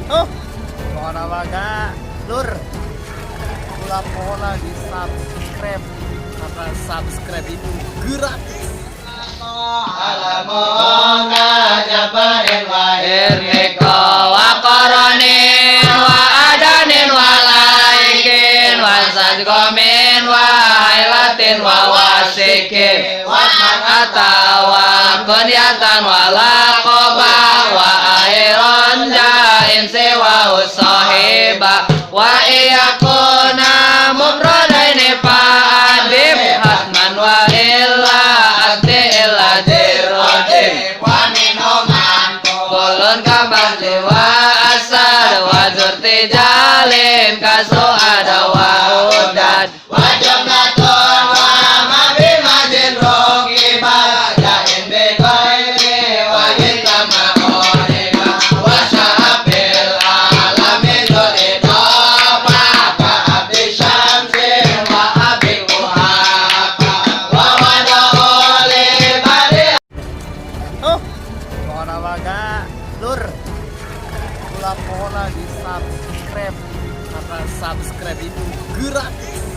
Oh, pohon waga, lur. Pola di subscribe karena subscribe itu gratis. Alamonga jabarin wa irniko wa koronin wa adanin wa laikin wa sadgomin wa hailatin wa wasikin wa atawa kunyatan wa lakoba wa airon jain sewa usahiba wa iyakuna mufradaini fa'adib hatman wa illa asti illa dirodim wa minuman kulun kabahdi wa asad wa zurti jalin kasu ada wa udad wa jumlatun wa mabi majin roki balajain bekoiri wa jitama oriba wa syahabil alamin dolido maka abdi syamsin wa abdi muhaba wa wada'uli badi. Oh, pohon waga, lur. Pola di subscribe karena subscribe itu gratis.